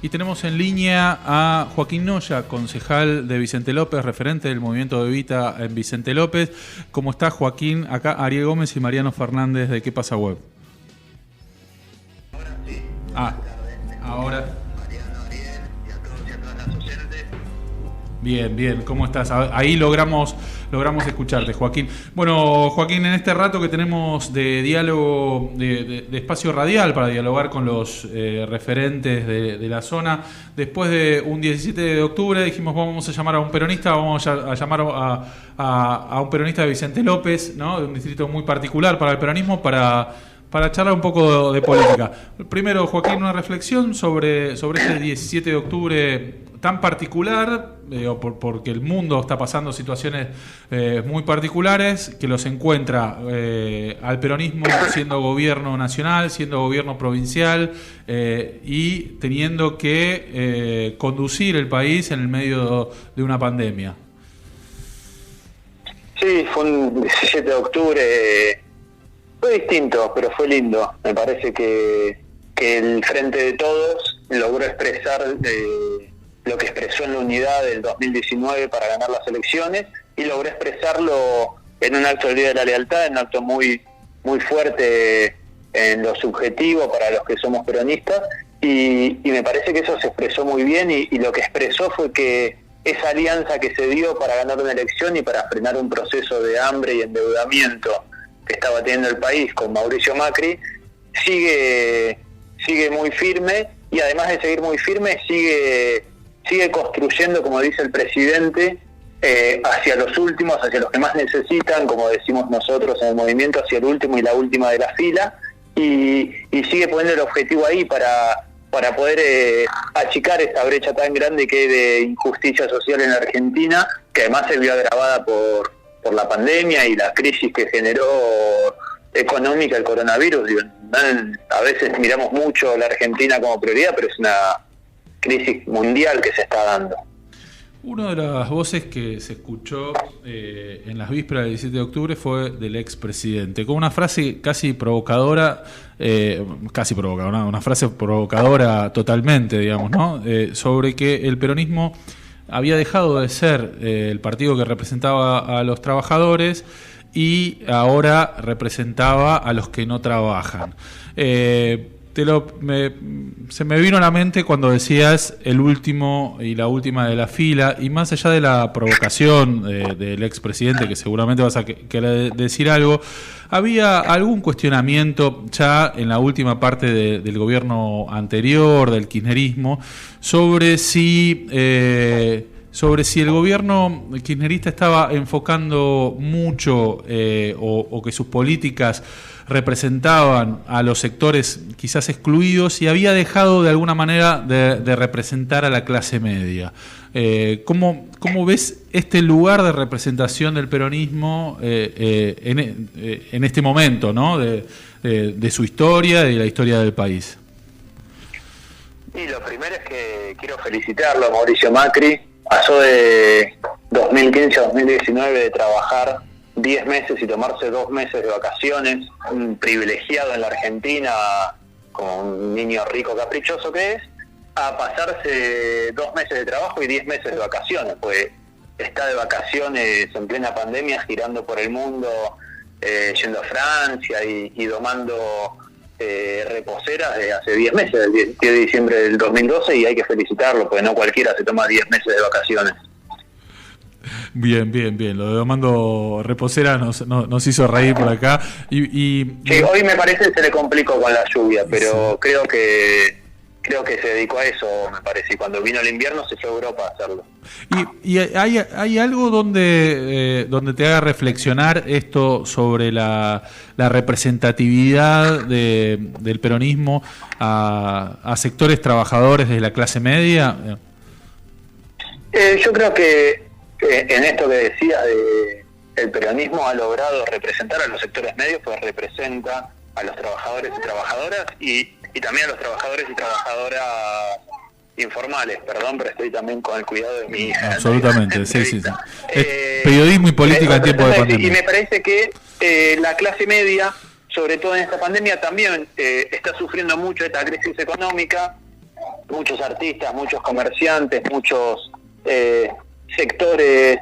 Y tenemos en línea a Joaquín Noya, concejal de Vicente López, referente del movimiento de Evita en Vicente López. ¿Cómo está, Joaquín? Acá Ariel Gómez y Mariano Fernández de ¿Qué pasa web? Ahora sí. Ahora. Mariano, Ariel y a todos y a todas las oyentes. Bien, ¿cómo estás? Ahí logramos escucharte, Joaquín. Bueno, Joaquín, en este rato que tenemos de diálogo, de espacio radial para dialogar con los referentes de la zona, después de un 17 de octubre dijimos vamos a llamar a un peronista, vamos a llamar a un peronista de Vicente López, ¿no? De un distrito muy particular para el peronismo, para charlar un poco de política. Primero, Joaquín, una reflexión sobre este 17 de octubre tan particular, porque el mundo está pasando situaciones muy particulares, que los encuentra al peronismo siendo gobierno nacional, siendo gobierno provincial y teniendo que conducir el país en el medio de una pandemia. Sí, fue un 17 de octubre... Fue distinto, pero fue lindo. Me parece que el Frente de Todos logró expresar lo que expresó en la unidad del 2019 para ganar las elecciones y logró expresarlo en un acto del Día de la Lealtad, en un acto muy fuerte en lo subjetivo para los que somos peronistas y me parece que eso se expresó muy bien y lo que expresó fue que esa alianza que se dio para ganar una elección y para frenar un proceso de hambre y endeudamiento que estaba teniendo el país con Mauricio Macri, sigue muy firme y además de seguir muy firme, sigue construyendo, como dice el presidente, hacia los últimos, hacia los que más necesitan, como decimos nosotros en el movimiento, hacia el último y la última de la fila, y sigue poniendo el objetivo ahí para poder achicar esta brecha tan grande que hay de injusticia social en la Argentina, que además se vio agravada por la pandemia y la crisis que generó económica el coronavirus. Digo, a veces miramos mucho la Argentina como prioridad, pero es una crisis mundial que se está dando. Una de las voces que se escuchó en las vísperas del 17 de octubre fue del expresidente, con una frase casi provocadora, una frase provocadora totalmente, digamos, ¿no? Sobre que el peronismo había dejado de ser el partido que representaba a los trabajadores y ahora representaba a los que no trabajan. Se me vino a la mente cuando decías el último y la última de la fila, y más allá de la provocación del expresidente, que seguramente vas a querer decir algo, ¿había algún cuestionamiento ya en la última parte del gobierno anterior, del kirchnerismo, sobre si el gobierno kirchnerista estaba enfocando mucho o que sus políticas representaban a los sectores quizás excluidos y había dejado de alguna manera de representar a la clase media? ¿Cómo ves este lugar de representación del peronismo en este momento, ¿no? de su historia y de la historia del país? Y lo primero es que quiero felicitarlo a Mauricio Macri. Pasó de 2015 a 2019 de trabajar 10 meses y tomarse 2 meses de vacaciones, un privilegiado en la Argentina, como un niño rico caprichoso que es, a pasarse 2 meses de trabajo y 10 meses de vacaciones, pues está de vacaciones en plena pandemia, girando por el mundo, yendo a Francia y domando reposeras de hace 10 meses, el 10 de diciembre del 2012, y hay que felicitarlo, porque no cualquiera se toma 10 meses de vacaciones. Bien. Lo de domando reposera nos hizo reír por acá. Sí, hoy me parece que se le complicó con la lluvia, pero sí. Creo que se dedicó a eso, me parece, y cuando vino el invierno se fue a Europa a hacerlo. ¿Y hay algo donde te haga reflexionar esto sobre la representatividad del peronismo a sectores trabajadores de la clase media? Yo creo que en esto que decía, el peronismo ha logrado representar a los sectores medios, pues representa a los trabajadores y trabajadoras y también a los trabajadores y trabajadoras informales, perdón, pero estoy también con el cuidado de mi hija. Absolutamente, sí. Periodismo y política en tiempo de pandemia. Y me parece que la clase media, sobre todo en esta pandemia, también está sufriendo mucho esta crisis económica, muchos artistas, muchos comerciantes, muchos sectores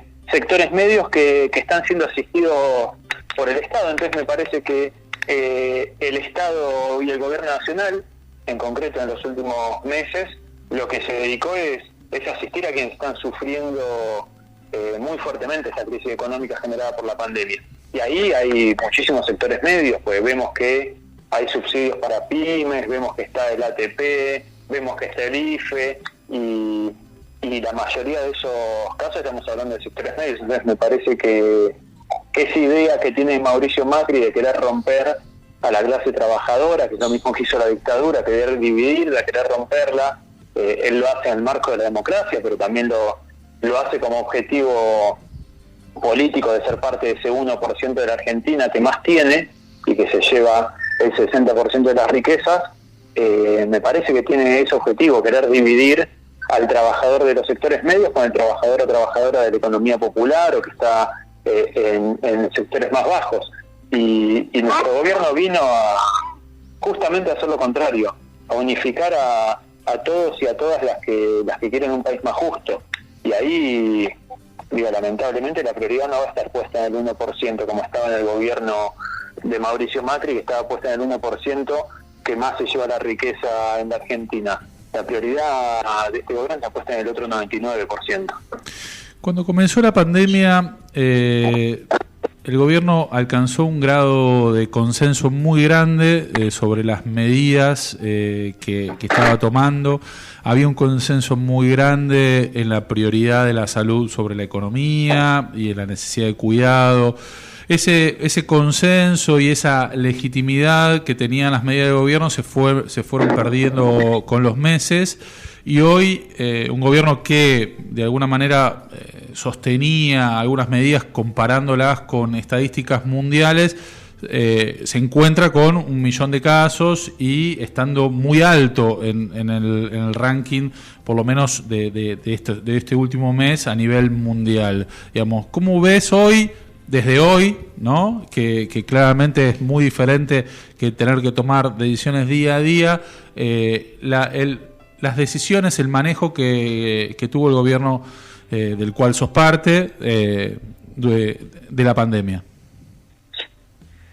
medios que están siendo asistidos por el Estado. Entonces me parece que el Estado y el Gobierno Nacional, en concreto en los últimos meses, lo que se dedicó es asistir a quienes están sufriendo muy fuertemente esa crisis económica generada por la pandemia. Y ahí hay muchísimos sectores medios, pues vemos que hay subsidios para pymes, vemos que está el ATP, vemos que está el IFE, y la mayoría de esos casos estamos hablando de sectores medios. Entonces me parece que esa idea que tiene Mauricio Macri de querer romper a la clase trabajadora, que es lo mismo que hizo la dictadura, querer dividirla, querer romperla, él lo hace en el marco de la democracia, pero también lo hace como objetivo político de ser parte de ese 1% de la Argentina que más tiene y que se lleva el 60% de las riquezas. Me parece que tiene ese objetivo, querer dividir al trabajador de los sectores medios con el trabajador o trabajadora de la economía popular o que está en sectores más bajos. Y nuestro gobierno vino justamente a hacer lo contrario, a unificar a todos y a todas las que quieren un país más justo. Y ahí, lamentablemente la prioridad no va a estar puesta en el 1% como estaba en el gobierno de Mauricio Macri, que estaba puesta en el 1% que más se lleva la riqueza en la Argentina. La prioridad de este gobierno está puesta en el otro 99%. Cuando comenzó la pandemia, el gobierno alcanzó un grado de consenso muy grande sobre las medidas que estaba tomando. Había un consenso muy grande en la prioridad de la salud sobre la economía y en la necesidad de cuidado. Ese consenso y esa legitimidad que tenían las medidas de gobierno se fueron perdiendo con los meses, y hoy un gobierno que de alguna manera sostenía algunas medidas comparándolas con estadísticas mundiales, se encuentra con 1 millón de casos y estando muy alto en el ranking, por lo menos de este último mes a nivel mundial. Digamos, ¿cómo ves hoy? Desde hoy, ¿no? Que claramente es muy diferente que tener que tomar decisiones día a día, las decisiones, el manejo que tuvo el gobierno del cual sos parte de la pandemia.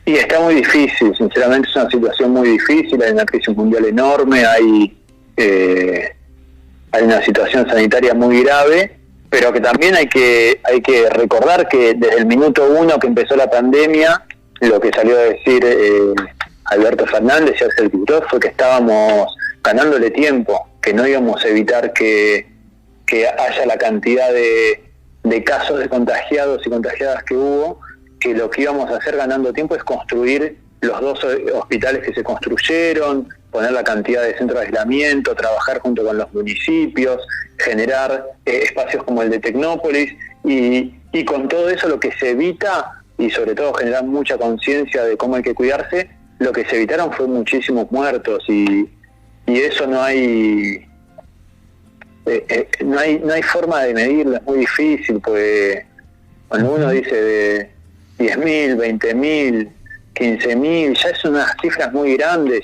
Y está muy difícil, sinceramente es una situación muy difícil, hay una crisis mundial enorme, hay una situación sanitaria muy grave, pero que también hay que recordar que desde el minuto 1 que empezó la pandemia, lo que salió a decir Alberto Fernández y Axel Kisilov fue que estábamos ganándole tiempo, que no íbamos a evitar que haya la cantidad de casos de contagiados y contagiadas que hubo, que lo que íbamos a hacer ganando tiempo es construir los 2 hospitales que se construyeron, poner la cantidad de centros de aislamiento, trabajar junto con los municipios, generar espacios como el de Tecnópolis, y con todo eso lo que se evita, y sobre todo generar mucha conciencia de cómo hay que cuidarse, lo que se evitaron fue muchísimos muertos, y eso no hay forma de medirlo, es muy difícil, pues cuando uno dice de 10.000, 20.000, 15.000, ya son unas cifras muy grandes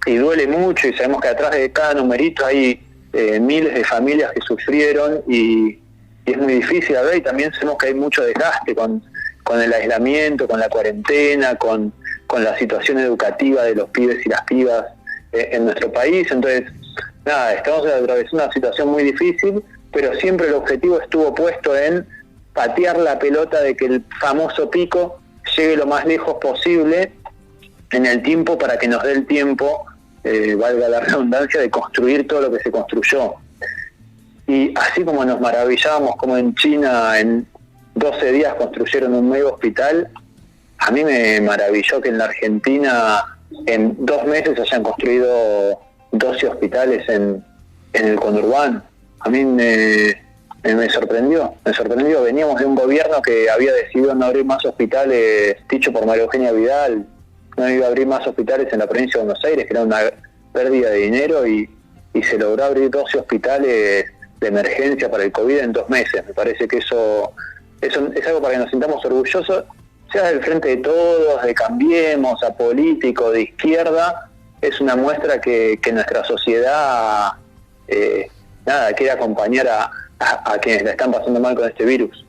y duele mucho, y sabemos que atrás de cada numerito hay miles de familias que sufrieron y es muy difícil a ver, y también sabemos que hay mucho desgaste con el aislamiento, con la cuarentena, con la situación educativa de los pibes y las pibas en nuestro país. Entonces, nada, estamos atravesando una situación muy difícil, pero siempre el objetivo estuvo puesto en patear la pelota de que el famoso pico llegue lo más lejos posible en el tiempo, para que nos dé el tiempo, valga la redundancia, de construir todo lo que se construyó. Y así como nos maravillábamos como en China en 12 días construyeron un mega hospital, a mí me maravilló que en la Argentina en 2 meses hayan construido 12 hospitales en el conurbano. A mí me sorprendió. Veníamos de un gobierno que había decidido no abrir más hospitales, dicho por María Eugenia Vidal, no iba a abrir más hospitales en la provincia de Buenos Aires, que era una pérdida de dinero, y se logró abrir 12 hospitales de emergencia para el COVID en 2 meses. Me parece que eso es algo para que nos sintamos orgullosos, sea del Frente de Todos, de Cambiemos, apolítico, de izquierda, es una muestra que nuestra sociedad quiere acompañar a quienes la están pasando mal con este virus.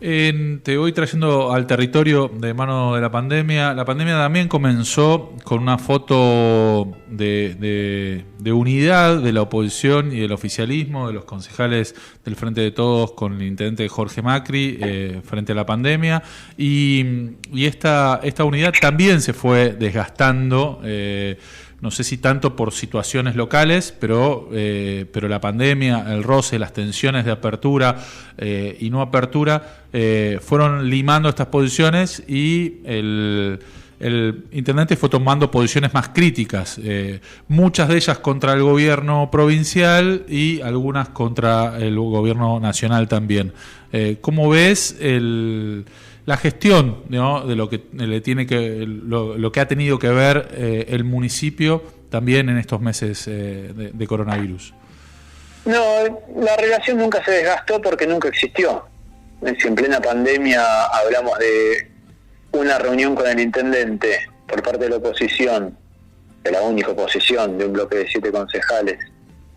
Te voy trayendo al territorio de mano de la pandemia. La pandemia también comenzó con una foto de unidad de la oposición y del oficialismo, de los concejales del Frente de Todos con el intendente Jorge Macri frente a la pandemia. Y esta unidad también se fue desgastando. No sé si tanto por situaciones locales, pero la pandemia, el roce, las tensiones de apertura y no apertura fueron limando estas posiciones y el intendente fue tomando posiciones más críticas, muchas de ellas contra el gobierno provincial y algunas contra el gobierno nacional también. ¿Cómo ves la gestión, ¿no?, de lo que lo que ha tenido que ver el municipio también en estos meses de coronavirus? No, la relación nunca se desgastó porque nunca existió. Si en plena pandemia hablamos de una reunión con el intendente por parte de la oposición, de la única oposición de un bloque de 7 concejales,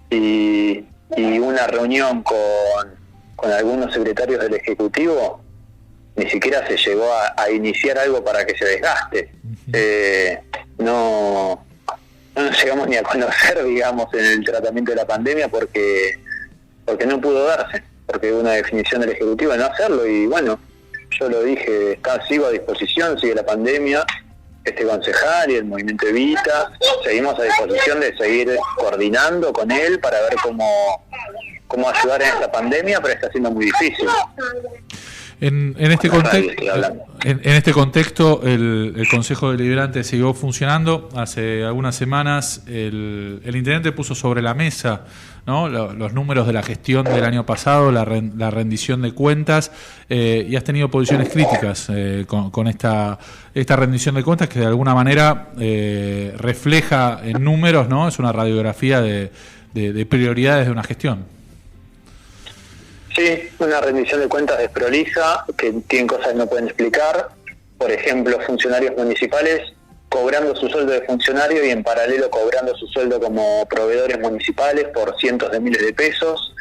y una reunión con algunos secretarios del Ejecutivo, ni siquiera se llegó a iniciar algo para que se desgaste. No nos llegamos ni a conocer, digamos, en el tratamiento de la pandemia porque no pudo darse, porque hubo una definición del Ejecutivo de no hacerlo. Y bueno, yo lo dije, sigo a disposición, sigue la pandemia, este concejal y el movimiento Evita, seguimos a disposición de seguir coordinando con él para ver cómo ayudar en esta pandemia, pero está siendo muy difícil. En este contexto, el Consejo Deliberante siguió funcionando. Hace algunas semanas el intendente puso sobre la mesa, ¿no?, los números de la gestión del año pasado, la rendición de cuentas, y has tenido posiciones críticas con esta rendición de cuentas que de alguna manera refleja en números, ¿no? Es una radiografía de prioridades de una gestión. Sí, una rendición de cuentas desprolija, que tienen cosas que no pueden explicar. Por ejemplo, funcionarios municipales cobrando su sueldo de funcionario y en paralelo cobrando su sueldo como proveedores municipales por cientos de miles de pesos.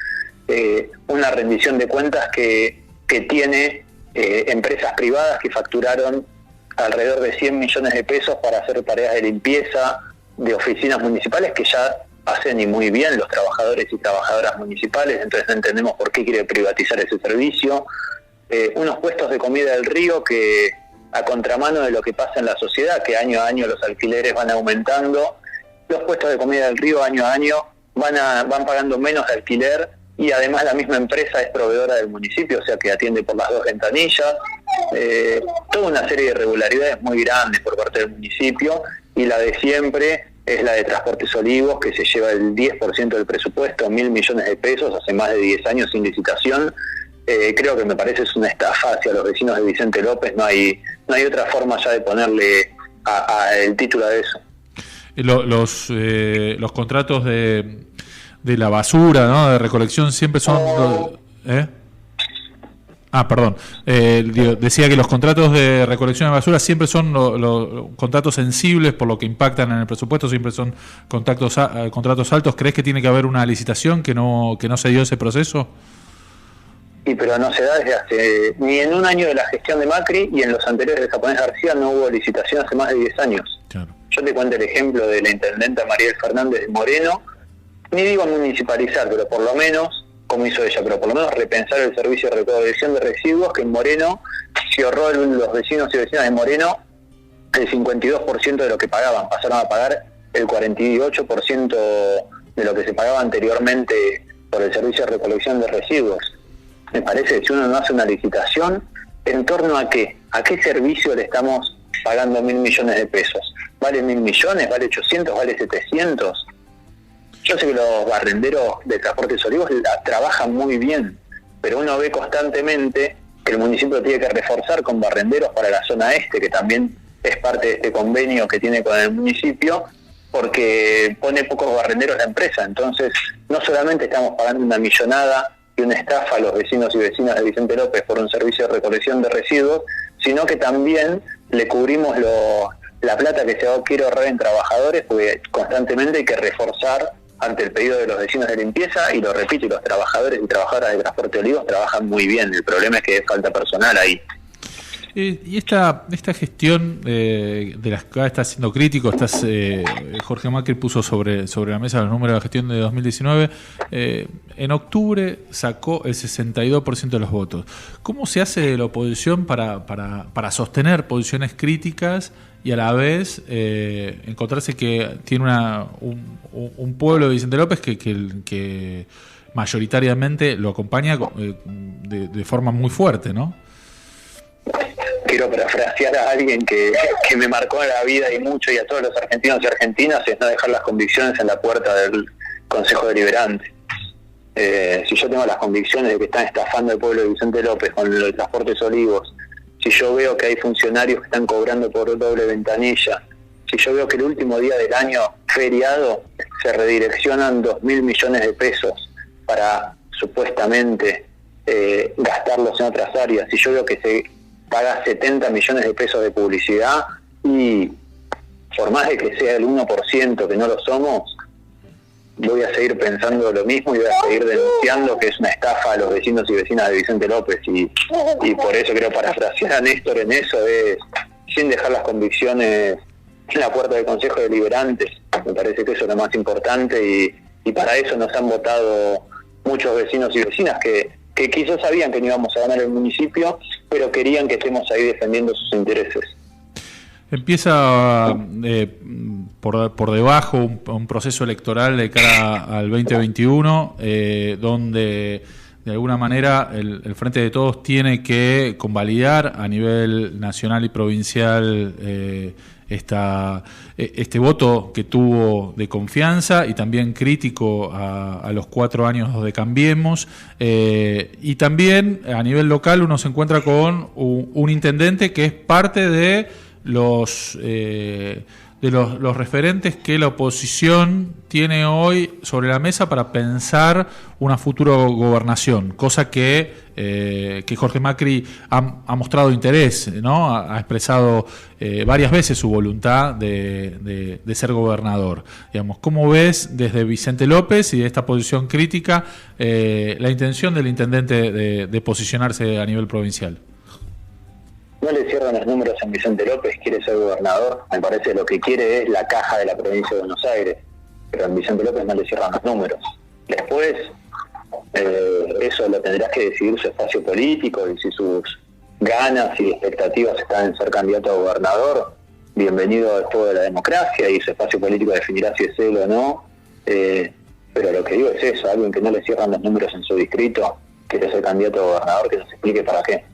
Una rendición de cuentas que tiene empresas privadas que facturaron alrededor de 100 millones de pesos para hacer tareas de limpieza de oficinas municipales que ya hacen y muy bien los trabajadores y trabajadoras municipales, entonces no entendemos por qué quiere privatizar ese servicio. Unos puestos de comida del río que, a contramano de lo que pasa en la sociedad, que año a año los alquileres van aumentando, los puestos de comida del río año a año van pagando menos de alquiler y además la misma empresa es proveedora del municipio, o sea que atiende por las dos ventanillas. Toda una serie de irregularidades muy grandes por parte del municipio, y la de siempre es la de Transportes Olivos, que se lleva el 10% del presupuesto, 1.000 millones de pesos, hace más de 10 años sin licitación. Creo que me parece es una estafa hacia los vecinos de Vicente López. No hay otra forma ya de ponerle el título a eso. Los contratos de la basura, ¿no?, de recolección siempre son... perdón. Decía que los contratos de recolección de basura siempre son los contratos sensibles por lo que impactan en el presupuesto, siempre son contratos altos. ¿Crees que tiene que haber una licitación que no se dio ese proceso? Y pero no se da ni en un año de la gestión de Macri, y en los anteriores de Japonés García no hubo licitación hace más de 10 años. Claro. Yo te cuento el ejemplo de la intendenta Mariel Fernández de Moreno, ni digo municipalizar, pero por lo menos, como hizo ella, pero por lo menos repensar el servicio de recolección de residuos, que en Moreno se ahorró los vecinos y vecinas de Moreno el 52% de lo que pagaban, pasaron a pagar el 48% de lo que se pagaba anteriormente por el servicio de recolección de residuos. Me parece que si uno no hace una licitación, ¿en torno a qué? ¿A qué servicio le estamos pagando 1.000 millones de pesos? ¿Vale 1.000 millones? ¿Vale 800? ¿Vale 700? Yo sé que los barrenderos de Transportes Olivos trabajan muy bien, pero uno ve constantemente que el municipio tiene que reforzar con barrenderos para la zona este, que también es parte de este convenio que tiene con el municipio, porque pone pocos barrenderos la empresa. Entonces, no solamente estamos pagando una millonada y una estafa a los vecinos y vecinas de Vicente López por un servicio de recolección de residuos, sino que también le cubrimos la plata que se quiere ahorrar en trabajadores, porque constantemente hay que reforzar ante el pedido de los vecinos de limpieza, y lo repito, y los trabajadores y trabajadoras de Transporte Olivos trabajan muy bien, el problema es que falta personal ahí. Y esta gestión de las que está siendo crítico, Jorge Macri puso sobre la mesa los números de la gestión de 2019, en octubre sacó el 62% de los votos. ¿Cómo se hace de la oposición para sostener posiciones críticas y a la vez encontrarse que tiene un pueblo de Vicente López que mayoritariamente lo acompaña de forma muy fuerte, ¿no? Quiero parafrasear a alguien que me marcó en la vida y mucho, y a todos los argentinos y argentinas, es no dejar las convicciones en la puerta del Consejo Deliberante. Si yo tengo las convicciones de que están estafando el pueblo de Vicente López con los Transportes Olivos, si yo veo que hay funcionarios que están cobrando por doble ventanilla, si yo veo que el último día del año feriado se redireccionan 2.000 millones de pesos para supuestamente gastarlos en otras áreas, si yo veo que se paga 70 millones de pesos de publicidad, y por más de que sea el 1% que no lo somos, voy a seguir pensando lo mismo y voy a seguir denunciando que es una estafa a los vecinos y vecinas de Vicente López, y por eso quiero parafrasear a Néstor en eso, es sin dejar las convicciones en la puerta del Consejo Deliberante. Me parece que eso es lo más importante, y para eso nos han votado muchos vecinos y vecinas que quizás sabían que no íbamos a ganar el municipio, pero querían que estemos ahí defendiendo sus intereses. Empieza por debajo un proceso electoral de cara al 2021, donde de alguna manera el Frente de Todos tiene que convalidar a nivel nacional y provincial este voto que tuvo de confianza y también crítico a los 4 años de Cambiemos, y también a nivel local uno se encuentra con un intendente que es parte de los referentes que la oposición tiene hoy sobre la mesa para pensar una futura gobernación, cosa que Jorge Macri ha mostrado interés, ¿no? Ha expresado varias veces su voluntad de ser gobernador. Digamos, ¿cómo ves desde Vicente López y de esta posición crítica la intención del intendente de posicionarse a nivel provincial? No le cierran los números en Vicente López, quiere ser gobernador. Me parece que lo que quiere es la caja de la provincia de Buenos Aires, pero en Vicente López no le cierran los números. Después, eso lo tendrás que decidir su espacio político, y si sus ganas y expectativas están en ser candidato a gobernador, bienvenido al juego de la democracia, y su espacio político definirá si es él o no. Pero lo que digo es eso, alguien que no le cierran los números en su distrito, quiere ser candidato a gobernador, que nos explique para qué.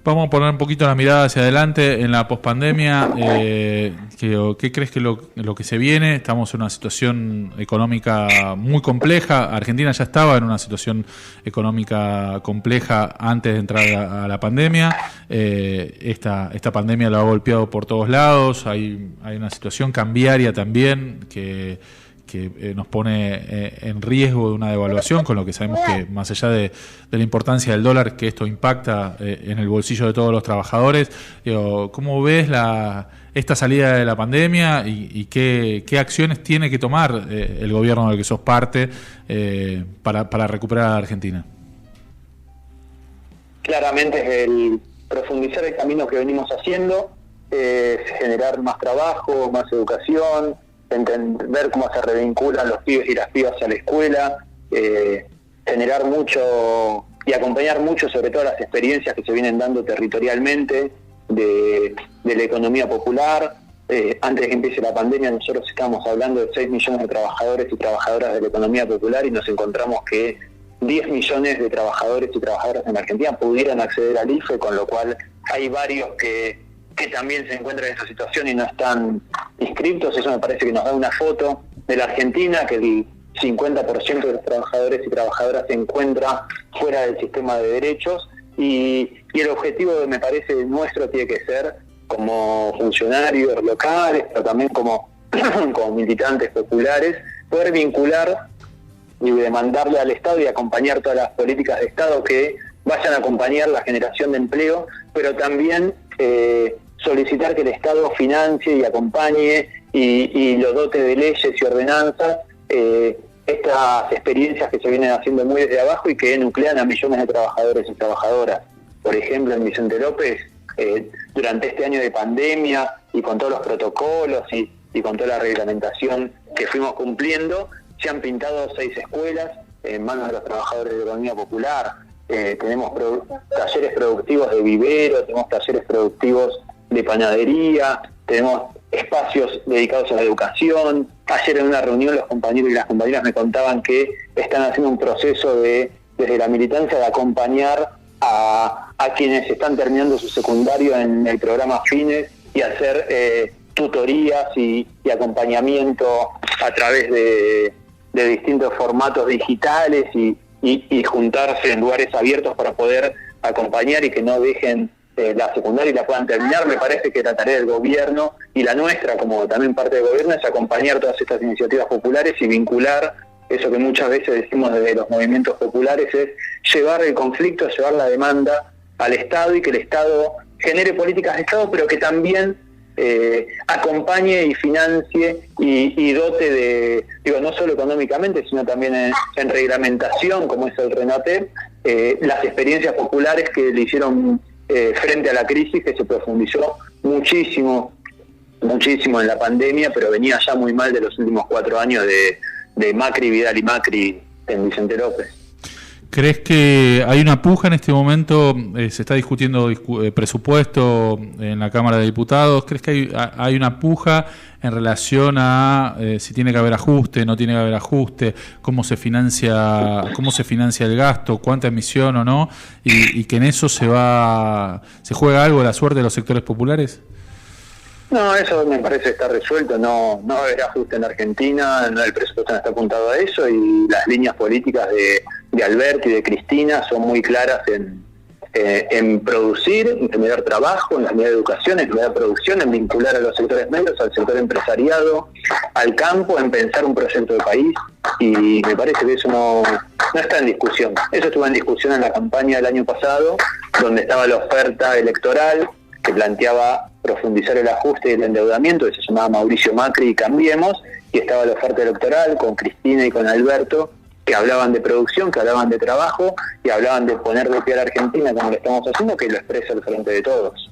Vamos a poner un poquito la mirada hacia adelante en la pospandemia. ¿Qué crees que lo que se viene? Estamos en una situación económica muy compleja. Argentina ya estaba en una situación económica compleja antes de entrar a la pandemia. Esta pandemia lo ha golpeado por todos lados. Hay una situación cambiaria también que nos pone en riesgo de una devaluación, con lo que sabemos que más allá de la importancia del dólar, que esto impacta en el bolsillo de todos los trabajadores. ¿Cómo ves esta salida de la pandemia y qué acciones tiene que tomar el gobierno del que sos parte para recuperar a Argentina? Claramente es el profundizar el camino que venimos haciendo, generar más trabajo, más educación, ver cómo se revinculan los pibes y las pibas a la escuela, generar mucho y acompañar mucho sobre todo las experiencias que se vienen dando territorialmente de la economía popular. Antes de que empiece la pandemia nosotros estábamos hablando de 6 millones de trabajadores y trabajadoras de la economía popular, y nos encontramos que 10 millones de trabajadores y trabajadoras en la Argentina pudieran acceder al IFE, con lo cual hay varios que también se encuentran en esa situación y no están inscritos. Eso me parece que nos da una foto de la Argentina, que el 50% de los trabajadores y trabajadoras se encuentra fuera del sistema de derechos, y el objetivo, me parece, nuestro tiene que ser, como funcionarios locales, pero también como militantes populares, poder vincular y demandarle al Estado y acompañar todas las políticas de Estado que vayan a acompañar la generación de empleo, pero también solicitar que el Estado financie y acompañe y lo dote de leyes y ordenanzas estas experiencias que se vienen haciendo muy desde abajo y que nuclean a millones de trabajadores y trabajadoras. Por ejemplo, en Vicente López, durante este año de pandemia y con todos los protocolos y con toda la reglamentación que fuimos cumpliendo, se han pintado 6 escuelas en manos de los trabajadores de la economía popular. Tenemos talleres productivos de vivero, tenemos talleres productivos de panadería, tenemos espacios dedicados a la educación. Ayer en una reunión los compañeros y las compañeras me contaban que están haciendo un proceso desde la militancia de acompañar a quienes están terminando su secundario en el programa Fines y hacer tutorías y acompañamiento a través de distintos formatos digitales y juntarse en lugares abiertos para poder acompañar y que no dejen la secundaria y la puedan terminar. Me parece que la tarea del gobierno y la nuestra como también parte del gobierno es acompañar todas estas iniciativas populares y vincular eso que muchas veces decimos desde los movimientos populares, es llevar el conflicto, llevar la demanda al Estado y que el Estado genere políticas de Estado, pero que también acompañe y financie y dote de, no solo económicamente, sino también en reglamentación, como es el RENATEP, las experiencias populares que le hicieron frente a la crisis, que se profundizó muchísimo en la pandemia, pero venía ya muy mal de los últimos 4 años de Macri, Vidal y Macri en Vicente López. ¿Crees que hay una puja en este momento? Se está discutiendo presupuesto en la Cámara de Diputados. ¿Crees que hay una puja en relación a si tiene que haber ajuste, no tiene que haber ajuste, cómo se financia el gasto, cuánta emisión o no, y que en eso se juega algo la suerte de los sectores populares? No, eso me parece estar resuelto. No va a haber ajuste en Argentina, el presupuesto no está apuntado a eso, y las líneas políticas de Alberto y de Cristina son muy claras en producir, en generar trabajo, en generar educación, en generar producción, en vincular a los sectores medios, al sector empresariado, al campo, en pensar un proyecto de país, y me parece que eso no está en discusión. Eso estuvo en discusión en la campaña del año pasado, donde estaba la oferta electoral que planteaba profundizar el ajuste y el endeudamiento, que se llamaba Mauricio Macri y Cambiemos, y estaba la oferta electoral con Cristina y con Alberto, que hablaban de producción, que hablaban de trabajo y hablaban de poner de pie a la Argentina como lo estamos haciendo, que lo expresa el Frente de Todos.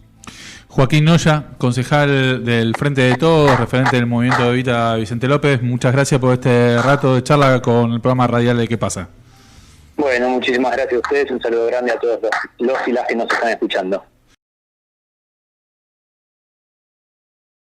Joaquín Noya, concejal del Frente de Todos, referente del movimiento de Evita Vicente López, muchas gracias por este rato de charla con el programa radial de ¿Qué pasa? Bueno, muchísimas gracias a ustedes, un saludo grande a todos los y las que nos están escuchando.